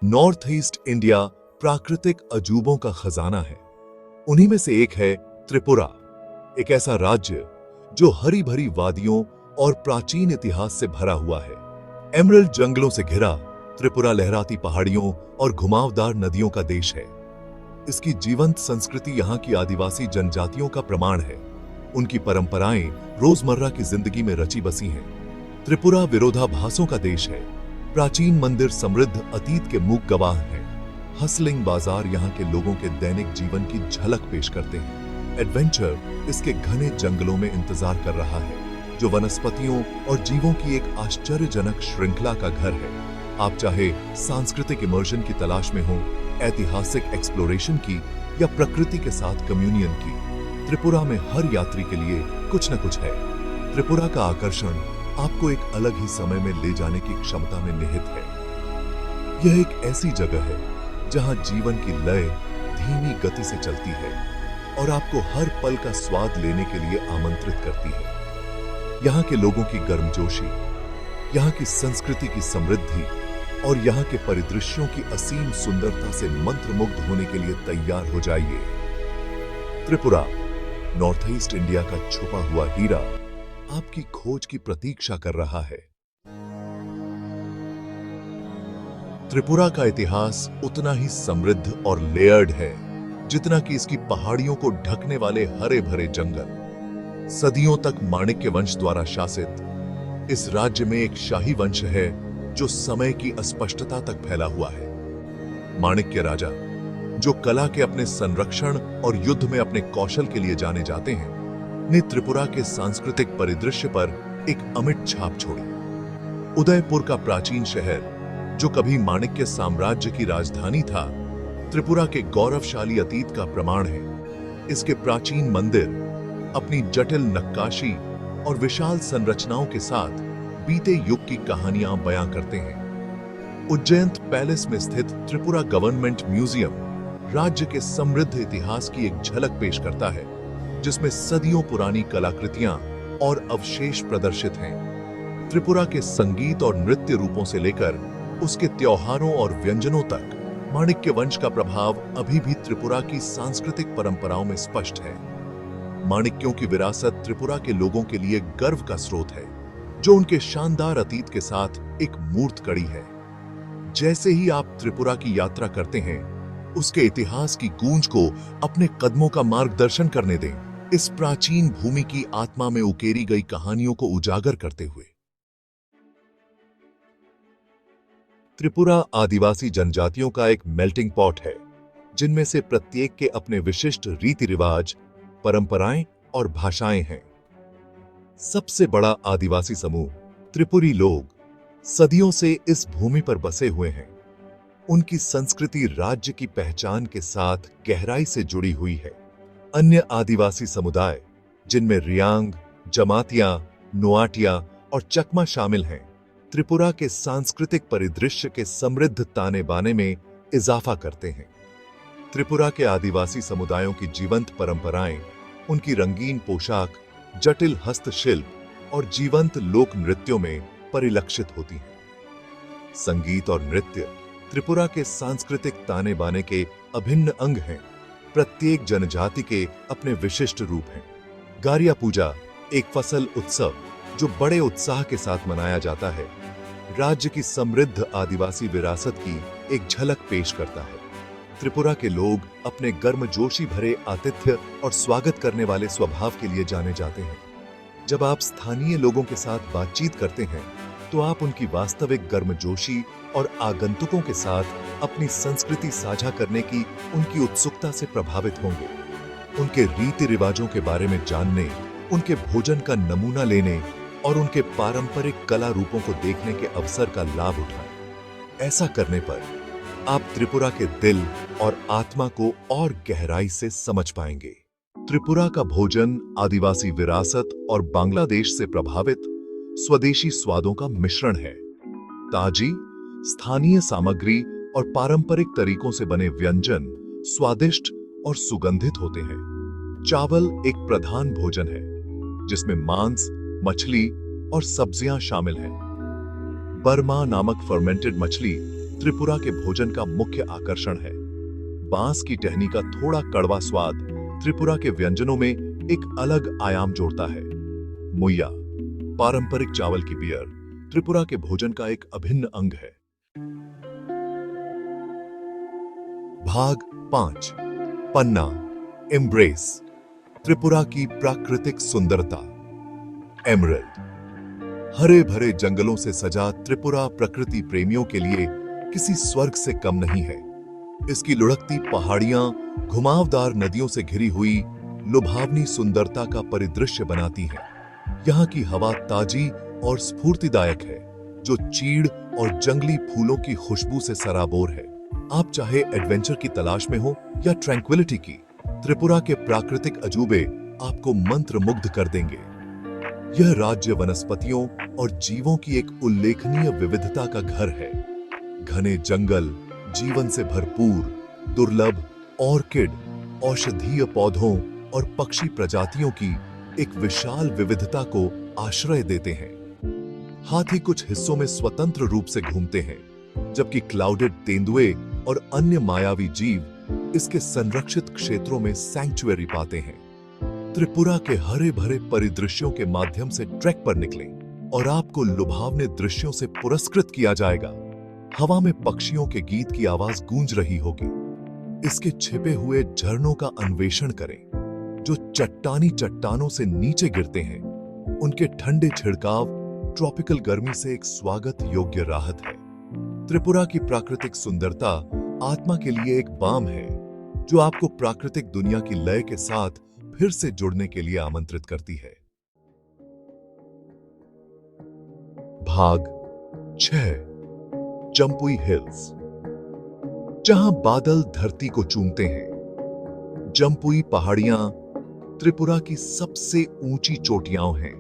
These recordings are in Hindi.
नॉर्थ ईस्ट इंडिया प्राकृतिक अजूबों का खजाना है। उन्हीं में से एक है त्रिपुरा, एक ऐसा राज्य जो हरी भरी वादियों और प्राचीन इतिहास से भरा हुआ है। एमरल्ड जंगलों से घिरा त्रिपुरा लहराती पहाड़ियों और घुमावदार नदियों का देश है। इसकी जीवंत संस्कृति यहाँ की आदिवासी जनजातियों का प्रमाण है। उनकी परंपराएं रोजमर्रा की जिंदगी में रची बसी हैं। त्रिपुरा विरोधाभासों का देश है। प्राचीन मंदिर समृद्ध अतीत के मूक गवाह हैं। हसलिंग बाजार यहाँ के लोगों के दैनिक जीवन की झलक पेश करते हैं। एडवेंचर इसके घने जंगलों में इंतजार कर रहा है, जो वनस्पतियों और जीवों की एक आश्चर्यजनक श्रृंखला का घर है। आप चाहे सांस्कृतिक इमर्जन की तलाश में हो, ऐतिहासिक एक्सप्लोरेशन की या प्रकृति के साथ कम्युनियन की, त्रिपुरा में हर यात्री के लिए कुछ न कुछ है। त्रिपुरा का आकर्षण आपको एक अलग ही समय में ले जाने की क्षमता में निहित है। यह एक ऐसी जगह है जहां जीवन की लय धीमी गति से चलती है और आपको हर पल का स्वाद लेने के लिए आमंत्रित करती है। यहाँ के लोगों की गर्मजोशी, यहाँ की संस्कृति की समृद्धि और यहाँ के परिदृश्यों की असीम सुंदरता से मंत्रमुग्ध होने के लिए तैयार हो जाइए। त्रिपुरा, नॉर्थ ईस्ट इंडिया का छुपा हुआ हीरा, आपकी खोज की प्रतीक्षा कर रहा है। त्रिपुरा का इतिहास उतना ही समृद्ध और लेयर्ड है जितना कि इसकी पहाड़ियों को ढकने वाले हरे भरे जंगल। सदियों तक माणिक्य वंश द्वारा शासित इस राज्य में एक शाही वंश है जो समय की अस्पष्टता तक फैला हुआ है। माणिक्य राजा, जो कला के अपने संरक्षण और युद्ध में अपने कौशल के लिए जाने जाते हैं, ने त्रिपुरा के सांस्कृतिक परिदृश्य पर एक अमिट छाप छोड़ी। उदयपुर का प्राचीन शहर, जो कभी माणिक्य साम्राज्य की राजधानी था, त्रिपुरा के गौरवशाली अतीत का प्रमाण है। इसके प्राचीन मंदिर अपनी जटिल नक्काशी और विशाल संरचनाओं के साथ बीते युग की कहानियां बयां करते हैं। उज्जैन पैलेस में स्थित त्रिपुरा गवर्नमेंट म्यूजियम राज्य के समृद्ध इतिहास की एक झलक पेश करता है, जिसमें सदियों पुरानी कलाकृतियां और अवशेष प्रदर्शित हैं। त्रिपुरा के संगीत और नृत्य रूपों से लेकर उसके त्योहारों और व्यंजनों तक माणिक्य वंश का प्रभाव अभी भी त्रिपुरा की सांस्कृतिक परंपराओं में स्पष्ट है। माणिक्यों की विरासत त्रिपुरा के लोगों के लिए गर्व का स्रोत है, जो उनके शानदार अतीत के साथ एक मूर्त कड़ी है। जैसे ही आप त्रिपुरा की यात्रा करते हैं, उसके इतिहास की गूंज को अपने कदमों का मार्गदर्शन करने दें, इस प्राचीन भूमि की आत्मा में उकेरी गई कहानियों को उजागर करते हुए। त्रिपुरा आदिवासी जनजातियों का एक मेल्टिंग पॉट है, जिनमें से प्रत्येक के अपने विशिष्ट रीति रिवाज, परंपराएं और भाषाएं हैं। सबसे बड़ा आदिवासी समूह त्रिपुरी लोग सदियों से इस भूमि पर बसे हुए हैं। उनकी संस्कृति राज्य की पहचान के साथ गहराई से जुड़ी हुई है। अन्य आदिवासी समुदाय, जिनमें रियांग, जमातिया, नुआटिया और चकमा शामिल हैं, त्रिपुरा के सांस्कृतिक परिदृश्य के समृद्ध ताने बाने में इजाफा करते हैं। त्रिपुरा के आदिवासी समुदायों की जीवंत परंपराएं, उनकी रंगीन पोशाक, जटिल हस्तशिल्प और जीवंत लोक नृत्यों में परिलक्षित होती हैं। संगीत और नृत्य त्रिपुरा के सांस्कृतिक ताने बाने के अभिन्न अंग हैं। प्रत्येक जनजाति के अपने विशिष्ट रूप हैं। गारिया पूजा, एक फसल उत्सव जो बड़े उत्साह के साथ मनाया जाता है, राज्य की समृद्ध आदिवासी विरासत की एक झलक पेश करता है। त्रिपुरा के लोग अपने गर्मजोशी भरे आतिथ्य और स्वागत करने वाले स्वभाव के लिए जाने जाते हैं। जब आप स्थानीय लोगों के साथ बातचीत करते हैं, तो आप उनकी वास्तविक गर्मजोशी और आगंतुकों के साथ अपनी संस्कृति साझा करने की उनकी उत्सुकता से प्रभावित होंगे। उनके रीति रिवाजों के बारे में जानने, उनके भोजन का नमूना लेने और उनके पारंपरिक कला रूपों को देखने के अवसर का लाभ उठाएं। ऐसा करने पर आप त्रिपुरा के दिल और आत्मा को और गहराई से समझ पाएंगे। त्रिपुरा का भोजन आदिवासी विरासत और बांग्लादेश से प्रभावित स्वदेशी स्वादों का मिश्रण है। ताजी, स्थानीय सामग्री और पारंपरिक तरीकों से बने व्यंजन स्वादिष्ट और सुगंधित होते हैं। चावल एक प्रधान भोजन है, जिसमें मांस, मछली और सब्जियां शामिल हैं। बर्मा नामक फर्मेंटेड मछली त्रिपुरा के भोजन का मुख्य आकर्षण है। बांस की टहनी का थोड़ा कड़वा स्वाद त्रिपुरा के व्यंजनों में एक अलग आयाम जोड़ता है। मुइया, पारंपरिक चावल की बियर, त्रिपुरा के भोजन का एक अभिन्न अंग है। भाग 5, पन्ना, एम्ब्रेस, त्रिपुरा की प्राकृतिक सुंदरता। एमरल्ड, हरे भरे जंगलों से सजा त्रिपुरा प्रकृति प्रेमियों के लिए किसी स्वर्ग से कम नहीं है। इसकी लुढ़कती पहाड़ियां घुमावदार नदियों से घिरी हुई लुभावनी सुंदरता का परिदृश्य बनाती हैं। यहाँ की हवा ताजी और स्फूर्तिदायक है, जो चीड़ और जंगली फूलों की खुशबू से सराबोर है। आप चाहे एडवेंचर की तलाश में हो या ट्रैंक्विलिटी की, त्रिपुरा के प्राकृतिक अजूबे आपको मंत्रमुग्ध कर देंगे। यह राज्य वनस्पतियों और जीवों की एक उल्लेखनीय विविधता का घर है। घने जंगल, जीवन से भरपूर, दुर्लभ ऑर्किड, औषधीय पौधों और पक्षी प्रजातियों की एक विशाल विविधता को आश्रय देते हैं। हाथी कुछ हिस्सों में स्वतंत्र रूप से घूमते हैं, जबकि क्लाउडेड तेंदुए और अन्य मायावी जीव इसके संरक्षित क्षेत्रों में सैंक्चुअरी पाते हैं। त्रिपुरा के हरे भरे परिदृश्यों के माध्यम से ट्रैक पर निकलें और आपको लुभावने दृश्यों से पुरस्कृत किया जाएगा। हवा में पक्षियों के गीत की आवाज गूंज रही होगी। इसके छिपे हुए झरनों का अन्वेषण करें, जो चट्टानी चट्टानों से नीचे गिरते हैं। उनके ठंडे छिड़काव ट्रॉपिकल गर्मी से एक स्वागत योग्य राहत है। त्रिपुरा की प्राकृतिक सुंदरता आत्मा के लिए एक बाम है, जो आपको प्राकृतिक दुनिया की लय के साथ फिर से जुड़ने के लिए आमंत्रित करती है। भाग 6, जम्पुई हिल्स, जहां बादल धरती को चूमते हैं। जम्पुई पहाड़ियां त्रिपुरा की सबसे ऊंची चोटियां हैं,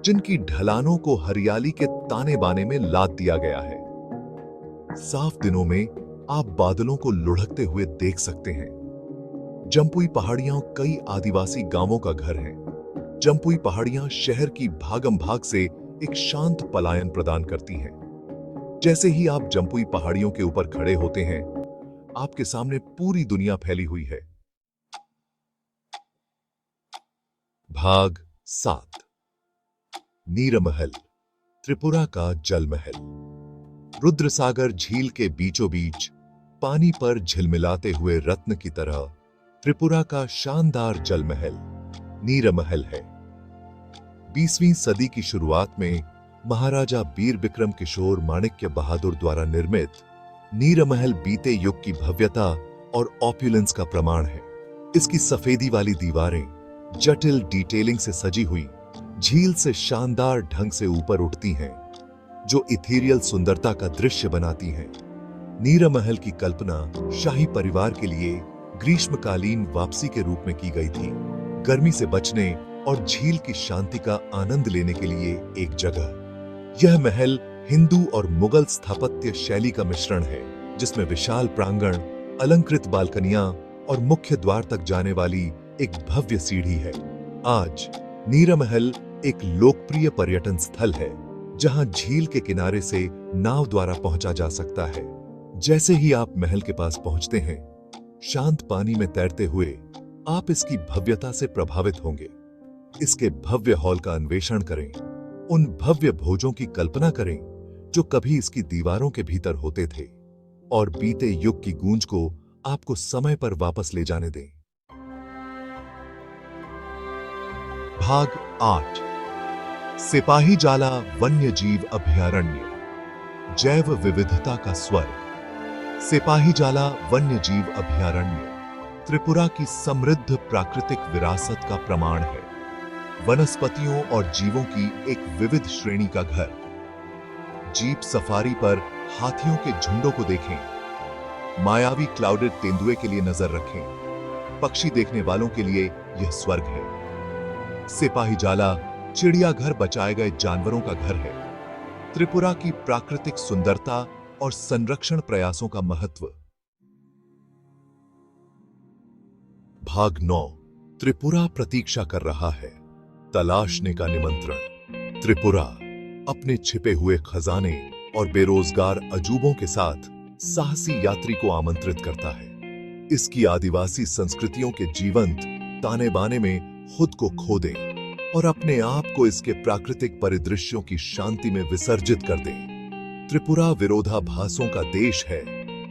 जिनकी ढलानों को हरियाली के ताने बाने में लाद दिया गया है। साफ दिनों में आप बादलों को लुढ़कते हुए देख सकते हैं। जम्पुई पहाड़ियां कई आदिवासी गांवों का घर है। जम्पुई पहाड़ियां शहर की भागम भाग से एक शांत पलायन प्रदान करती हैं। जैसे ही आप जम्पुई पहाड़ियों के ऊपर खड़े होते हैं, आपके सामने पूरी दुनिया फैली हुई है। भाग 7, नीरमहल, त्रिपुरा का जल महल। रुद्रसागर झील के बीचों बीच पानी पर झिलमिलाते हुए रत्न की तरह त्रिपुरा का शानदार जल महल नीरमहल है। 20वीं सदी की शुरुआत में महाराजा वीर विक्रम किशोर माणिक्य बहादुर द्वारा निर्मित नीरमहल बीते युग की भव्यता और ऑप्युलेंस का प्रमाण है। इसकी सफेदी वाली दीवारें जटिल डिटेलिंग से सजी हुई झील से शानदार ढंग से ऊपर उठती हैं, जो इथेरियल सुंदरता का दृश्य बनाती हैं। नीरमहल की कल्पना शाही परिवार के लिए ग्रीष्मकालीन वापसी के रूप में की गई थी, गर्मी से बचने और झील की शांति का आनंद लेने के लिए एक जगह। यह महल हिंदू और मुगल स्थापत्य शैली का मिश्रण है, जिसमें विशाल प्रांगण, अलंकृत बालकनियां और मुख्य द्वार तक जाने वाली एक भव्य सीढ़ी है। आज नीरमहल एक लोकप्रिय पर्यटन स्थल है, जहां झील के किनारे से नाव द्वारा पहुंचा जा सकता है। जैसे ही आप महल के पास पहुंचते हैं, शांत पानी में तैरते हुए आप इसकी भव्यता से प्रभावित होंगे। इसके भव्य हॉल का अन्वेषण करें, उन भव्य भोजों की कल्पना करें जो कभी इसकी दीवारों के भीतर होते थे, और बीते युग की गूंज को आपको समय पर वापस ले जाने दें। भाग 8, सिपाहीजाला वन्यजीव अभयारण्य, जैव विविधता का स्वर्ग। सिपाहीजाला वन्यजीव अभयारण्य त्रिपुरा की समृद्ध प्राकृतिक विरासत का प्रमाण है। वनस्पतियों और जीवों की एक विविध श्रेणी का घर। जीप सफारी पर हाथियों के झुंडों को देखें, मायावी क्लाउडेड तेंदुए के लिए नजर रखें। पक्षी देखने वालों के लिए यह स्वर्ग है। सिपाहीजाला चिड़ियाघर बचाए गए जानवरों का घर है। त्रिपुरा की प्राकृतिक सुंदरता और संरक्षण प्रयासों का महत्व। भाग 9, त्रिपुरा प्रतीक्षा कर रहा है, तलाशने का निमंत्रण। त्रिपुरा अपने छिपे हुए खजाने और बेरोजगार अजूबों के साथ साहसी यात्री को आमंत्रित करता है। इसकी आदिवासी संस्कृतियों के जीवंत ताने बाने में खुद को खो दें और अपने आप को इसके प्राकृतिक परिदृश्यों की शांति में विसर्जित कर दें। त्रिपुरा विरोधाभासों का देश है।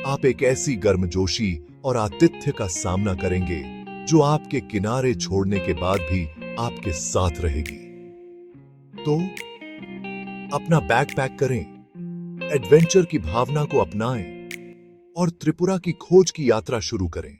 आप एक ऐसी गर्मजोशी और आतिथ्य का सामना करेंगे जो आपके किनारे छोड़ने के बाद भी आपके साथ रहेगी। तो अपना बैग पैक करें, एडवेंचर की भावना को अपनाएं और त्रिपुरा की खोज की यात्रा शुरू करें।